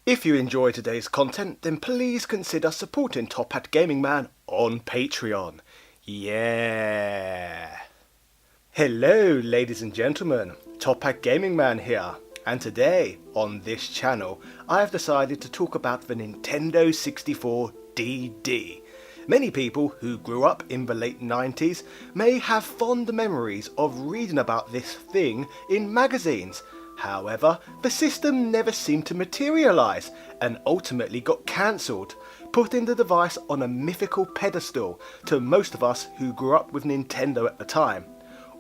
If you enjoy today's content, then please consider supporting Top Hat Gaming Man on Patreon. Yeah! Hello ladies and gentlemen, Top Hat Gaming Man here, and today on this channel I have decided to talk about the Nintendo 64 DD. Many people who grew up in the late 90s may have fond memories of reading about this thing in magazines. However, the system never seemed to materialise and ultimately got cancelled, putting the device on a mythical pedestal to most of us who grew up with Nintendo at the time.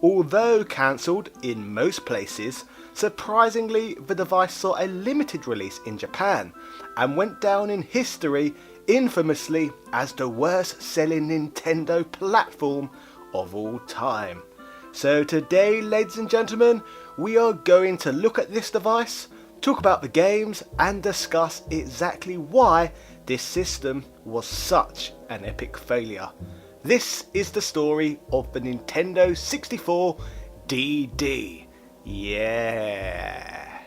Although cancelled in most places, surprisingly the device saw a limited release in Japan and went down in history infamously as the worst selling Nintendo platform of all time. So today, ladies and gentlemen, we are going to look at this device, talk about the games and discuss exactly why this system was such an epic failure. This is the story of the Nintendo 64 DD. Yeah!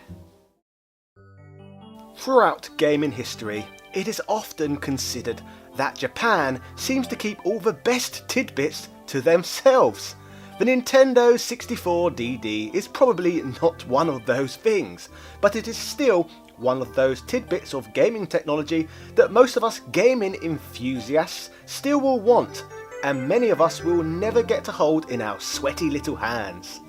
Throughout gaming history, it is often considered that Japan seems to keep all the best tidbits to themselves. The Nintendo 64 DD is probably not one of those things, but it is still one of those tidbits of gaming technology that most of us gaming enthusiasts still will want, and many of us will never get to hold in our sweaty little hands.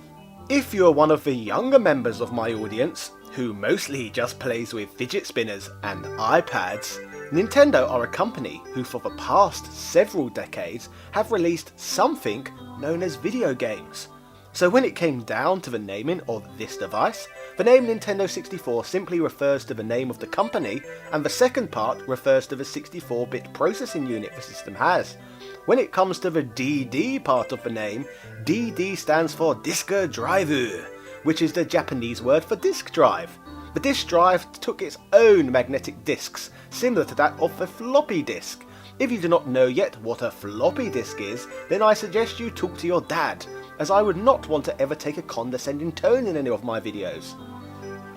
If you're one of the younger members of my audience, who mostly just plays with fidget spinners and iPads, Nintendo are a company who for the past several decades have released something known as video games. So when it came down to the naming of this device, the name Nintendo 64 simply refers to the name of the company, and the second part refers to the 64-bit processing unit the system has. When it comes to the DD part of the name, DD stands for Disk Drive, which is the Japanese word for disk drive. The disk drive took its own magnetic disks, similar to that of the floppy disk. If you do not know yet what a floppy disk is, then I suggest you talk to your dad, as I would not want to ever take a condescending tone in any of my videos.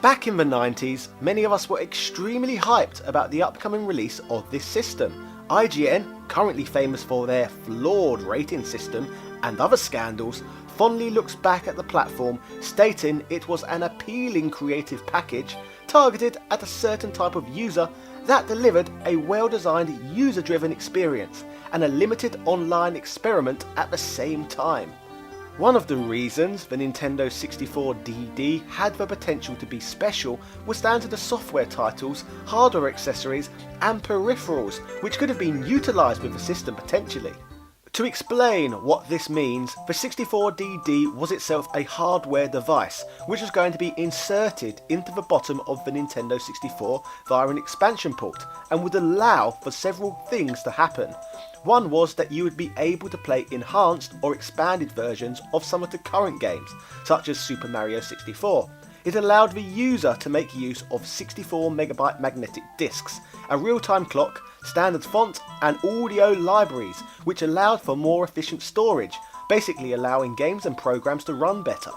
Back in the 90s, many of us were extremely hyped about the upcoming release of this system. IGN, currently famous for their flawed rating system and other scandals, fondly looks back at the platform, stating it was an appealing creative package targeted at a certain type of user that delivered a well-designed user-driven experience and a limited online experiment at the same time. One of the reasons the Nintendo 64 DD had the potential to be special was down to the software titles, hardware accessories and peripherals which could have been utilised with the system potentially. To explain what this means, the 64DD was itself a hardware device which was going to be inserted into the bottom of the Nintendo 64 via an expansion port and would allow for several things to happen. One was that you would be able to play enhanced or expanded versions of some of the current games, such as Super Mario 64. It allowed the user to make use of 64MB magnetic discs, a real-time clock, standard font and audio libraries, which allowed for more efficient storage, basically allowing games and programs to run better.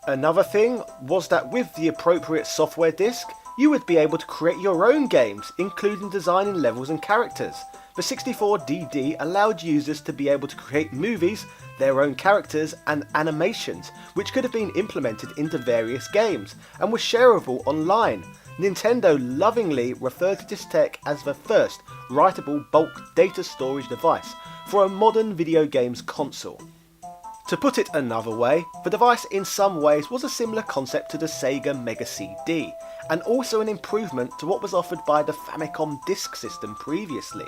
Another thing was that with the appropriate software disk, you would be able to create your own games, including designing levels and characters. The 64DD allowed users to be able to create movies, their own characters and animations, which could have been implemented into various games and were shareable online. Nintendo lovingly referred to this tech as the first writable bulk data storage device for a modern video games console. To put it another way, the device in some ways was a similar concept to the Sega Mega CD, and also an improvement to what was offered by the Famicom Disk System previously.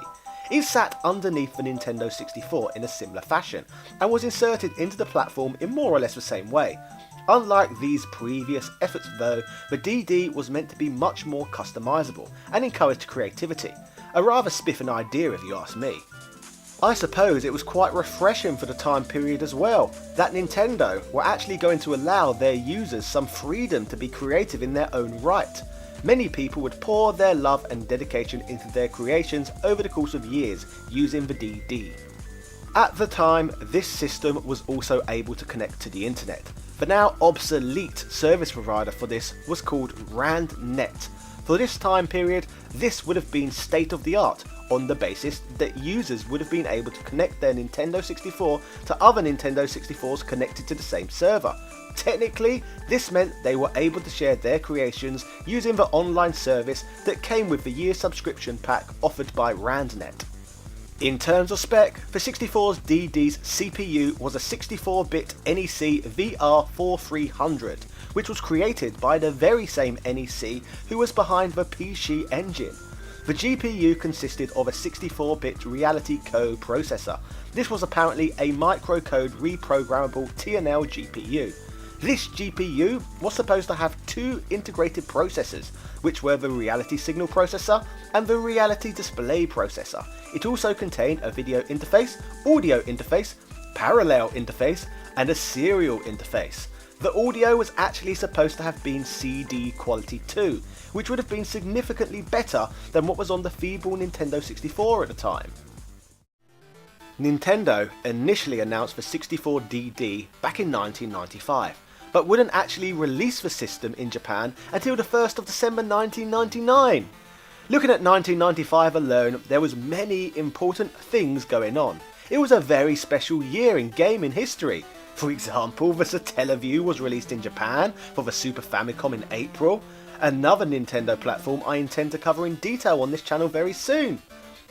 It sat underneath the Nintendo 64 in a similar fashion, and was inserted into the platform in more or less the same way. Unlike these previous efforts though, the DD was meant to be much more customizable and encouraged creativity. A rather spiffing idea if you ask me. I suppose it was quite refreshing for the time period as well, that Nintendo were actually going to allow their users some freedom to be creative in their own right. Many people would pour their love and dedication into their creations over the course of years using the DD. At the time, this system was also able to connect to the internet. The now obsolete service provider for this was called RandNet. For this time period, this would have been state of the art, on the basis that users would have been able to connect their Nintendo 64 to other Nintendo 64s connected to the same server. Technically, this meant they were able to share their creations using the online service that came with the year subscription pack offered by RandNet. In terms of spec, the 64's DD's CPU was a 64-bit NEC VR4300, which was created by the very same NEC who was behind the PC Engine. The GPU consisted of a 64-bit Reality Co processor. This was apparently a microcode reprogrammable TNL GPU. This GPU was supposed to have two integrated processors, which were the Reality Signal Processor and the Reality Display Processor. It also contained a video interface, audio interface, parallel interface, and a serial interface. The audio was actually supposed to have been CD quality too, which would have been significantly better than what was on the feeble Nintendo 64 at the time. Nintendo initially announced the 64DD back in 1995, but wouldn't actually release the system in Japan until the 1st of December 1999. Looking at 1995 alone, there was many important things going on. It was a very special year in gaming history. For example, the Satellaview was released in Japan for the Super Famicom in April, another Nintendo platform I intend to cover in detail on this channel very soon.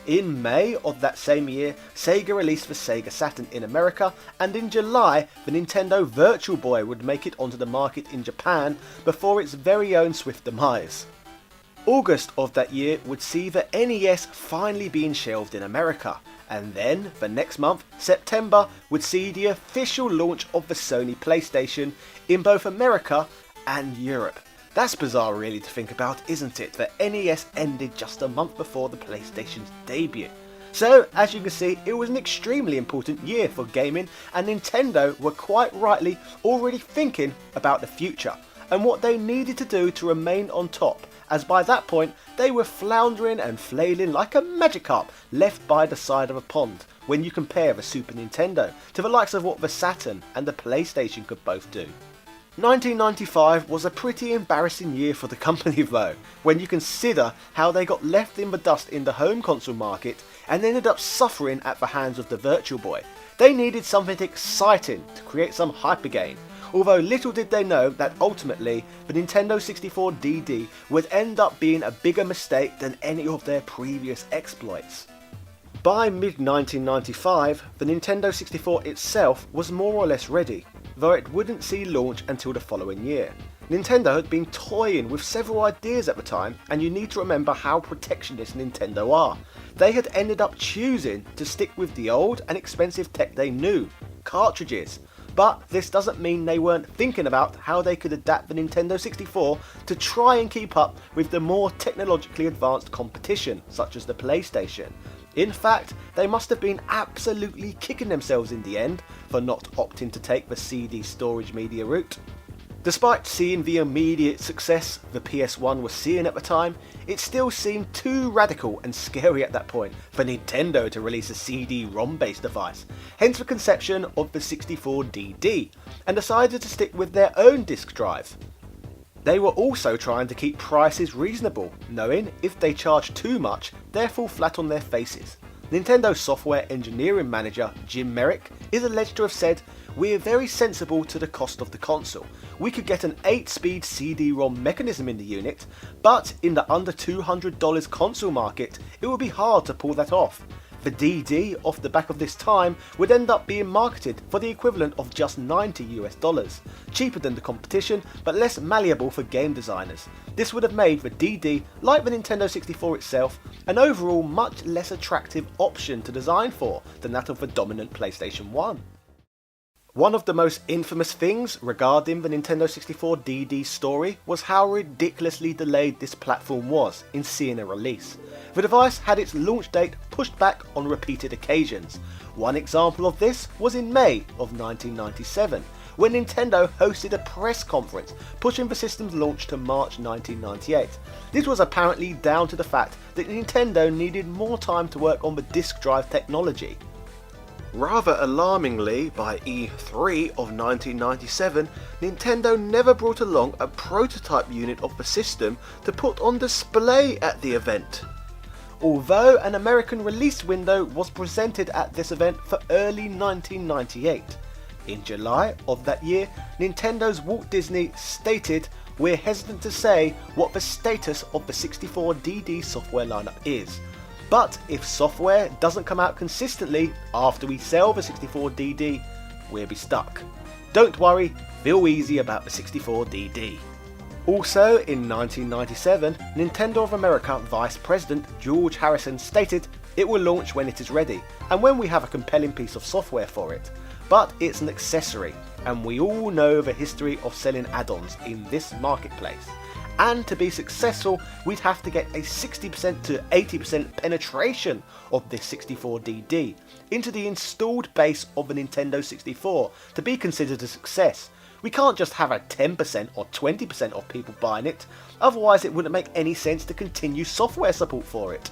In May of that same year, Sega released the Sega Saturn in America, and in July, the Nintendo Virtual Boy would make it onto the market in Japan before its very own swift demise. August of that year would see the NES finally being shelved in America, and then the next month, September, would see the official launch of the Sony PlayStation in both America and Europe. That's bizarre really to think about, isn't it? The NES ended just a month before the PlayStation's debut. So, as you can see, it was an extremely important year for gaming, and Nintendo were quite rightly already thinking about the future and what they needed to do to remain on top, as by that point they were floundering and flailing like a Magikarp left by the side of a pond when you compare the Super Nintendo to the likes of what the Saturn and the PlayStation could both do. 1995 was a pretty embarrassing year for the company though, when you consider how they got left in the dust in the home console market and ended up suffering at the hands of the Virtual Boy. They needed something exciting to create some hype again, although little did they know that ultimately the Nintendo 64 DD would end up being a bigger mistake than any of their previous exploits. By mid-1995, the Nintendo 64 itself was more or less ready, though it wouldn't see launch until the following year. Nintendo had been toying with several ideas at the time, and you need to remember how protectionist Nintendo are. They had ended up choosing to stick with the old and expensive tech they knew, cartridges. But this doesn't mean they weren't thinking about how they could adapt the Nintendo 64 to try and keep up with the more technologically advanced competition, such as the PlayStation. In fact, they must have been absolutely kicking themselves in the end for not opting to take the CD storage media route. Despite seeing the immediate success the PS1 was seeing at the time, it still seemed too radical and scary at that point for Nintendo to release a CD-ROM based device, hence the conception of the 64DD, and decided to stick with their own disk drive. They were also trying to keep prices reasonable, knowing if they charged too much, they'd fall flat on their faces. Nintendo software engineering manager Jim Merrick is alleged to have said, "We're very sensible to the cost of the console. We could get an 8-speed CD-ROM mechanism in the unit, but in the under $200 console market, it would be hard to pull that off. The DD off the back of this time would end up being marketed for the equivalent of just $90 US, cheaper than the competition but less malleable for game designers. This would have made the DD, like the Nintendo 64 itself, an overall much less attractive option to design for than that of the dominant PlayStation 1. One of the most infamous things regarding the Nintendo 64 DD story was how ridiculously delayed this platform was in seeing a release. The device had its launch date pushed back on repeated occasions. One example of this was in May of 1997, when Nintendo hosted a press conference pushing the system's launch to March 1998. This was apparently down to the fact that Nintendo needed more time to work on the disk drive technology. Rather alarmingly, by E3 of 1997, Nintendo never brought along a prototype unit of the system to put on display at the event. Although an American release window was presented at this event for early 1998. In July of that year, Nintendo's Walt Disney stated, "We're hesitant to say what the status of the 64DD software lineup is. But if software doesn't come out consistently after we sell the 64DD, we'll be stuck. Don't worry, feel easy about the 64DD." Also in 1997, Nintendo of America Vice President George Harrison stated, "It will launch when it is ready, and when we have a compelling piece of software for it. But it's an accessory, and we all know the history of selling add-ons in this marketplace. And to be successful, we'd have to get a 60% to 80% penetration of this 64DD into the installed base of the Nintendo 64 to be considered a success. We can't just have a 10% or 20% of people buying it, otherwise it wouldn't make any sense to continue software support for it."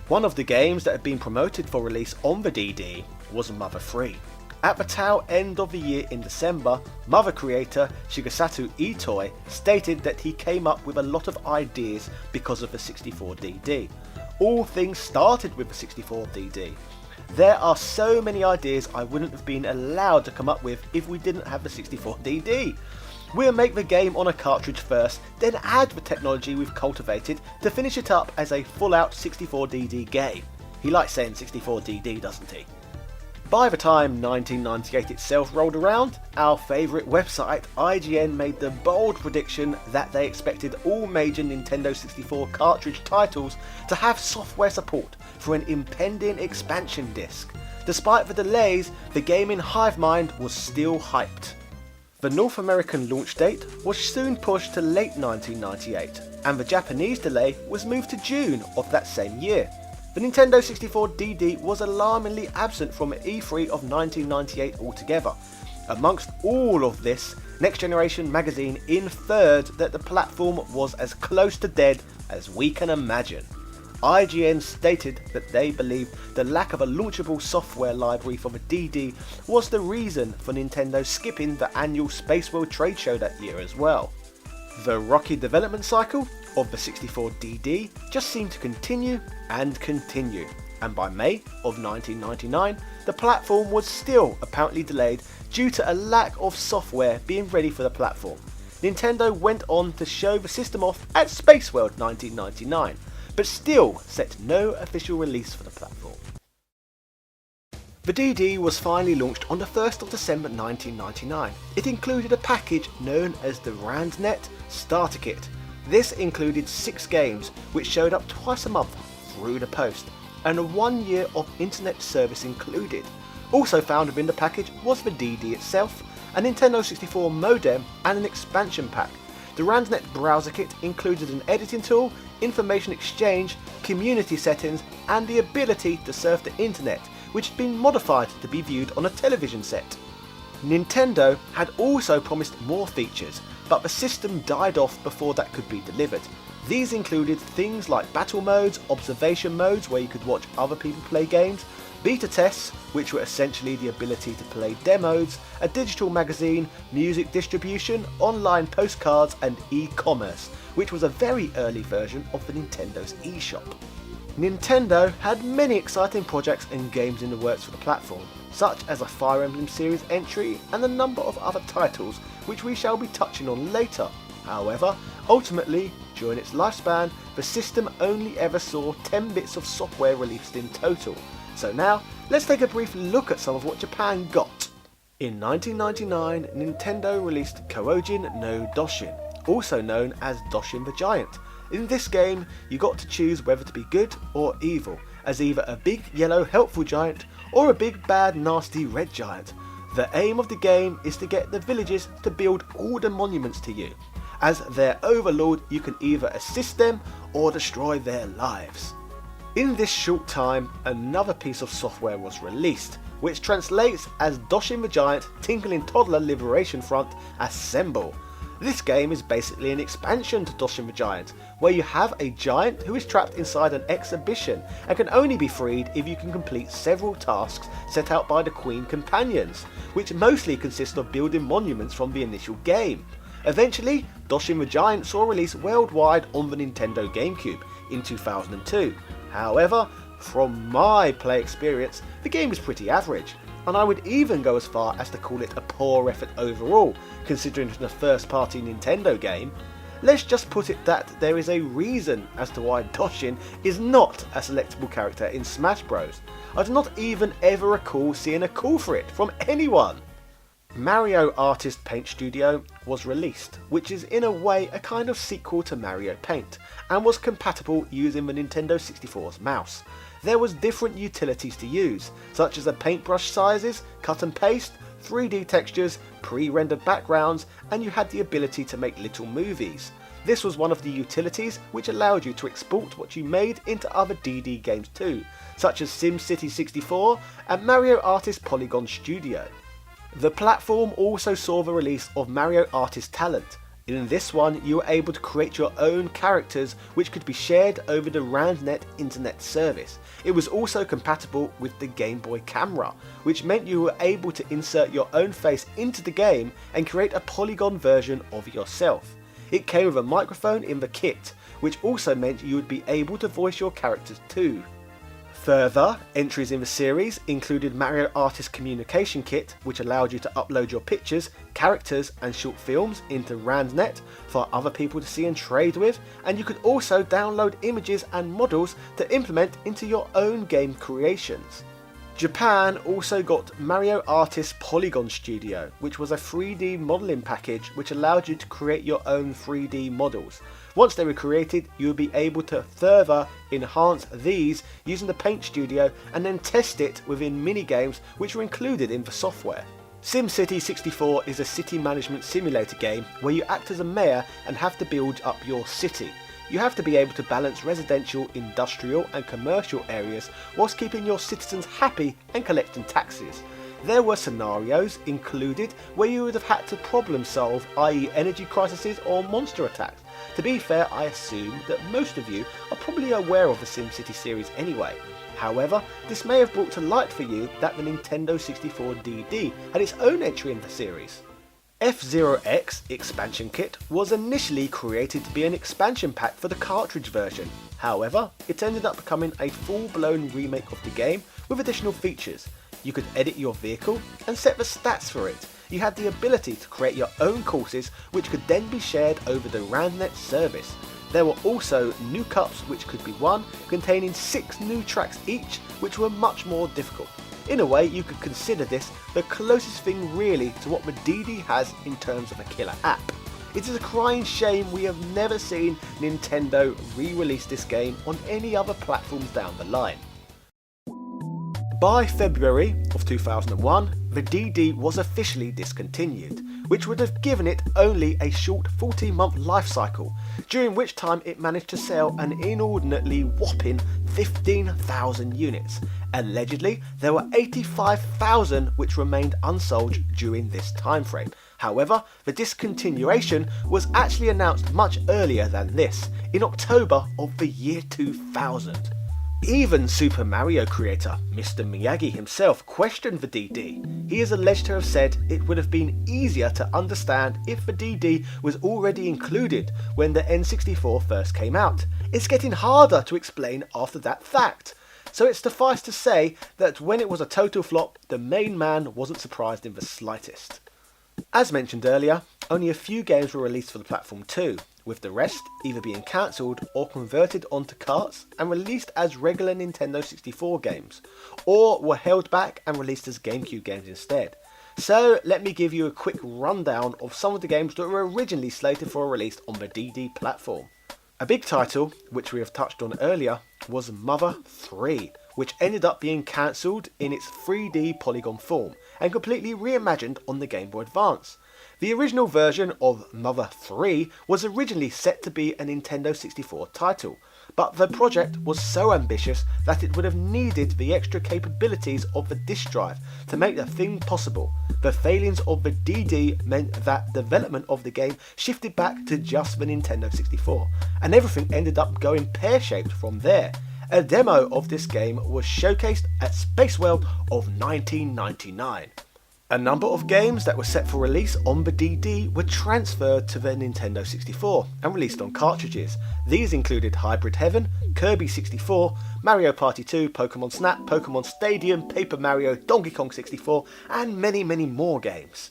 One of the games that had been promoted for release on the DD was Mother 3. At the tail end of the year in December, Mother creator Shigesato Itoi stated that he came up with a lot of ideas because of the 64DD. All things started with the 64DD. "There are so many ideas I wouldn't have been allowed to come up with if we didn't have the 64DD. We'll make the game on a cartridge first, then add the technology we've cultivated to finish it up as a full-out 64DD game." He likes saying 64DD, doesn't he? By the time 1998 itself rolled around, our favourite website IGN made the bold prediction that they expected all major Nintendo 64 cartridge titles to have software support for an impending expansion disc. Despite the delays, the game in hive mind was still hyped. The North American launch date was soon pushed to late 1998, and the Japanese delay was moved to June of that same year. The Nintendo 64DD was alarmingly absent from E3 of 1998 altogether. Amongst all of this, Next Generation magazine inferred that the platform was as close to dead as we can imagine. IGN stated that they believed the lack of a launchable software library for the DD was the reason for Nintendo skipping the annual Space World trade show that year as well. The rocky development cycle of the 64DD just seemed to continue and continue, and by May of 1999 the platform was still apparently delayed due to a lack of software being ready for the platform. Nintendo went on to show the system off at Space World 1999, but still set no official release for the platform. The DD was finally launched on the 1st of December 1999. It included a package known as the RandNet Starter Kit. This included 6 games which showed up twice a month through the post, and 1 year of internet service included. Also found within the package was the DD itself, a Nintendo 64 modem and an expansion pack. The RandNet browser kit included an editing tool, information exchange, community settings, and the ability to surf the internet, which had been modified to be viewed on a television set. Nintendo had also promised more features, but the system died off before that could be delivered. These included things like battle modes, observation modes where you could watch other people play games, beta tests, which were essentially the ability to play demos, a digital magazine, music distribution, online postcards, and e-commerce, which was a very early version of the Nintendo's eShop. Nintendo had many exciting projects and games in the works for the platform, such as a Fire Emblem series entry and a number of other titles which we shall be touching on later. However, ultimately, during its lifespan, the system only ever saw 10 bits of software released in total. So now, let's take a brief look at some of what Japan got. In 1999, Nintendo released Koujin no Doshin, also known as Doshin the Giant. In this game, you got to choose whether to be good or evil, as either a big yellow helpful giant or a big bad nasty red giant. The aim of the game is to get the villagers to build all the monuments to you. As their overlord, you can either assist them or destroy their lives. In this short time, another piece of software was released, which translates as Doshin the Giant Tinkling Toddler Liberation Front Assemble. This game is basically an expansion to Doshin the Giant, where you have a giant who is trapped inside an exhibition and can only be freed if you can complete several tasks set out by the Queen Companions, which mostly consist of building monuments from the initial game. Eventually, Doshin the Giant saw release worldwide on the Nintendo GameCube in 2002. However, from my play experience, the game is pretty average, and I would even go as far as to call it a poor effort overall, considering it's a first-party Nintendo game. Let's just put it that there is a reason as to why Doshin is not a selectable character in Smash Bros. I do not even ever recall seeing a call for it from anyone. Mario Artist Paint Studio was released, which is in a way a kind of sequel to Mario Paint, and was compatible using the Nintendo 64's mouse. There was different utilities to use, such as the paintbrush sizes, cut and paste, 3D textures, pre-rendered backgrounds, and you had the ability to make little movies. This was one of the utilities which allowed you to export what you made into other DD games too, such as Simcity 64 and Mario Artist Polygon Studio. The platform also saw the release of Mario Artist Talent. In this one, you were able to create your own characters which could be shared over the RANDnet internet service. It was also compatible with the Game Boy camera, which meant you were able to insert your own face into the game and create a polygon version of yourself. It came with a microphone in the kit, which also meant you would be able to voice your characters too. Further entries in the series included Mario Artist Communication Kit, which allowed you to upload your pictures, characters and short films into RANDnet for other people to see and trade with, and you could also download images and models to implement into your own game creations. Japan also got Mario Artist Polygon Studio, which was a 3D modelling package which allowed you to create your own 3D models. Once they were created, you would be able to further enhance these using the Paint Studio and then test it within minigames which were included in the software. Simcity 64 is a city management simulator game where you act as a mayor and have to build up your city. You have to be able to balance residential, industrial and commercial areas whilst keeping your citizens happy and collecting taxes. There were scenarios included where you would have had to problem solve, i.e. energy crises or monster attacks. To be fair, I assume that most of you are probably aware of the SimCity series anyway. However, this may have brought to light for you that the Nintendo 64 DD had its own entry in the series. F-Zero X Expansion Kit was initially created to be an expansion pack for the cartridge version. However, it ended up becoming a full-blown remake of the game with additional features. You could edit your vehicle and set the stats for it. You had the ability to create your own courses which could then be shared over the RANDnet service. There were also new cups which could be won, containing 6 new tracks each, which were much more difficult. In a way, you could consider this the closest thing really to what the DD has in terms of a killer app. It is a crying shame we have never seen Nintendo re-release this game on any other platforms down the line. By February of 2001, the DD was officially discontinued, which would have given it only a short 14-month life cycle, during which time it managed to sell an inordinately whopping 15,000 units. Allegedly, there were 85,000 which remained unsold during this time frame. However, the discontinuation was actually announced much earlier than this, in October of the year 2000. Even Super Mario creator Mr. Miyagi himself questioned the DD. He is alleged to have said it would have been easier to understand if the DD was already included when the N64 first came out. It's getting harder to explain after that fact. So it suffice to say that when it was a total flop, the main man wasn't surprised in the slightest. As mentioned earlier, only a few games were released for the platform too, with the rest either being cancelled or converted onto carts and released as regular Nintendo 64 games, or were held back and released as GameCube games instead. So let me give you a quick rundown of some of the games that were originally slated for a release on the DD platform. A big title, which we have touched on earlier, was Mother 3, which ended up being cancelled in its 3D polygon form and completely reimagined on the Game Boy Advance. The original version of Mother 3 was originally set to be a Nintendo 64 title, but the project was so ambitious that it would have needed the extra capabilities of the disk drive to make the thing possible. The failings of the DD meant that development of the game shifted back to just the Nintendo 64, and everything ended up going pear-shaped from there. A demo of this game was showcased at Space World of 1999. A number of games that were set for release on the DD were transferred to the Nintendo 64 and released on cartridges. These included Hybrid Heaven, Kirby 64, Mario Party 2, Pokemon Snap, Pokemon Stadium, Paper Mario, Donkey Kong 64, and many more games.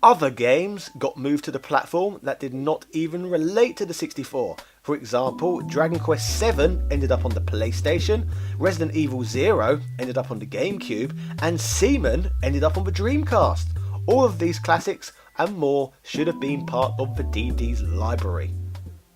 Other games got moved to the platform that did not even relate to the 64. For example, Dragon Quest VII ended up on the PlayStation, Resident Evil 0 ended up on the GameCube, and Seaman ended up on the Dreamcast. All of these classics and more should have been part of the DD's library.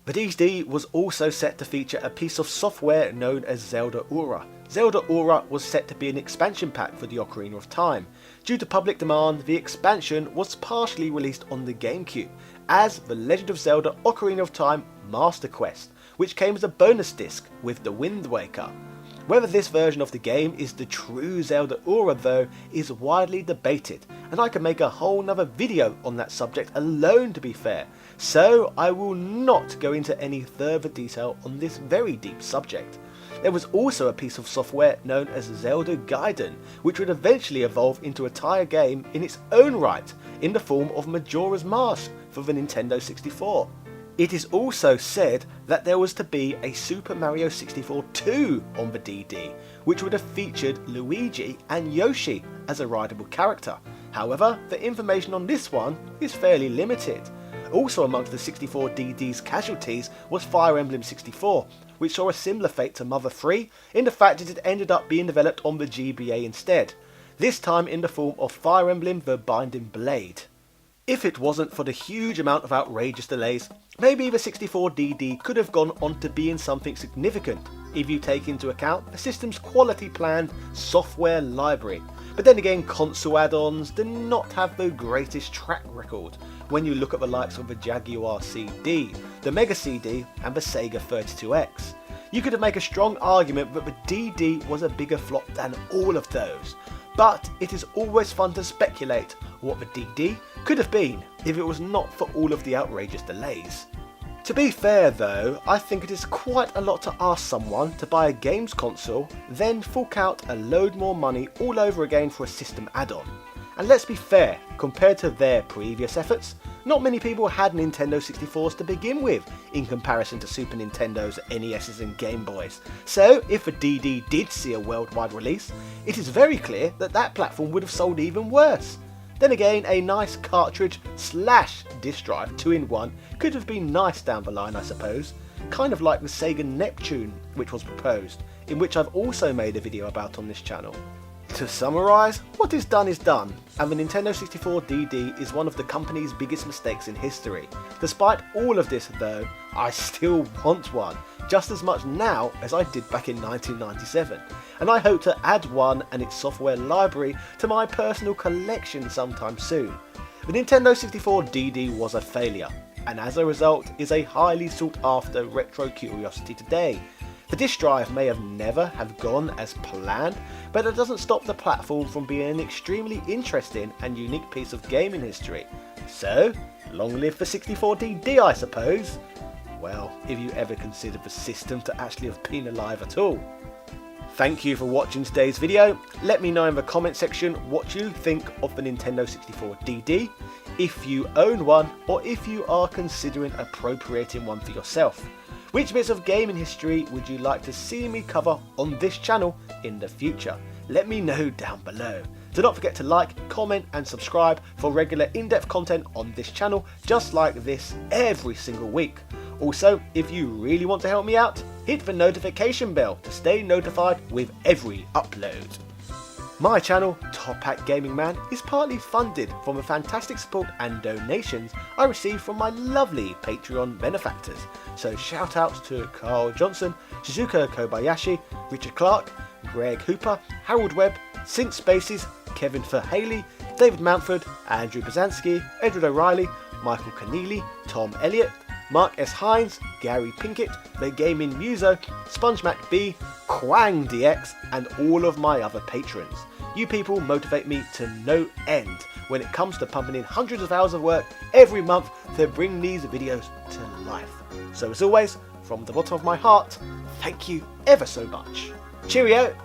The DD was also set to feature a piece of software known as Zelda Aura. Zelda Aura was set to be an expansion pack for the Ocarina of Time. Due to public demand, the expansion was partially released on the GameCube as The Legend of Zelda Ocarina of Time Master Quest, which came as a bonus disc with The Wind Waker. Whether this version of the game is the true Zelda Aura though is widely debated, and I could make a whole nother video on that subject alone to be fair, so I will not go into any further detail on this very deep subject. There was also a piece of software known as Zelda Gaiden, which would eventually evolve into a entire game in its own right, in the form of Majora's Mask for the Nintendo 64. It is also said that there was to be a Super Mario 64 2 on the DD, which would have featured Luigi and Yoshi as a rideable character. However, the information on this one is fairly limited. Also amongst the 64 DD's casualties was Fire Emblem 64, which saw a similar fate to Mother 3 in the fact that it ended up being developed on the GBA instead, this time in the form of Fire Emblem The Binding Blade. If it wasn't for the huge amount of outrageous delays, maybe the 64 DD could have gone on to being something significant if you take into account the system's quality planned software library. But then again, console add-ons do not have the greatest track record when you look at the likes of the Jaguar CD, the Mega CD and the Sega 32X. You could make a strong argument that the DD was a bigger flop than all of those, but it is always fun to speculate what the DD could have been if it was not for all of the outrageous delays. To be fair though, I think it is quite a lot to ask someone to buy a games console, then fork out a load more money all over again for a system add-on. And let's be fair, compared to their previous efforts, not many people had Nintendo 64s to begin with, in comparison to Super Nintendos, NESs and Game Boys. So if the DD did see a worldwide release, it is very clear that that platform would have sold even worse. Then again, a nice cartridge / disk drive 2-in-1 could have been nice down the line, I suppose, kind of like the Sega Neptune which was proposed, in which I've also made a video about on this channel. To summarise, what is done, and the Nintendo 64 DD is one of the company's biggest mistakes in history. Despite all of this though, I still want one, just as much now as I did back in 1997, and I hope to add one and its software library to my personal collection sometime soon. The Nintendo 64 DD was a failure, and as a result is a highly sought after retro curiosity today. The disk drive may have never have gone as planned, but it doesn't stop the platform from being an extremely interesting and unique piece of gaming history. So, long live the 64 DD, I suppose. Well, if you ever consider the system to actually have been alive at all. Thank you for watching today's video. Let me know in the comment section what you think of the Nintendo 64 DD, if you own one, or if you are considering appropriating one for yourself. Which bits of gaming history would you like to see me cover on this channel in the future? Let me know down below. Do not forget to like, comment and subscribe for regular in-depth content on this channel just like this every single week. Also, if you really want to help me out, hit the notification bell to stay notified with every upload. My channel, Top Hat Gaming Man, is partly funded from the fantastic support and donations I receive from my lovely Patreon benefactors. So shout outs to Carl Johnson, Shizuka Kobayashi, Richard Clark, Greg Hooper, Harold Webb, Sint Spaces, Kevin Verhaley, David Mountford, Andrew Bazansky, Edward O'Reilly, Michael Keneally, Tom Elliott, Mark S. Hines, Gary Pinkett, The Gaming Muso, SpongeMacB, QuangDX, and all of my other patrons. You people motivate me to no end when it comes to pumping in hundreds of hours of work every month to bring these videos to life. So as always, from the bottom of my heart, thank you ever so much. Cheerio!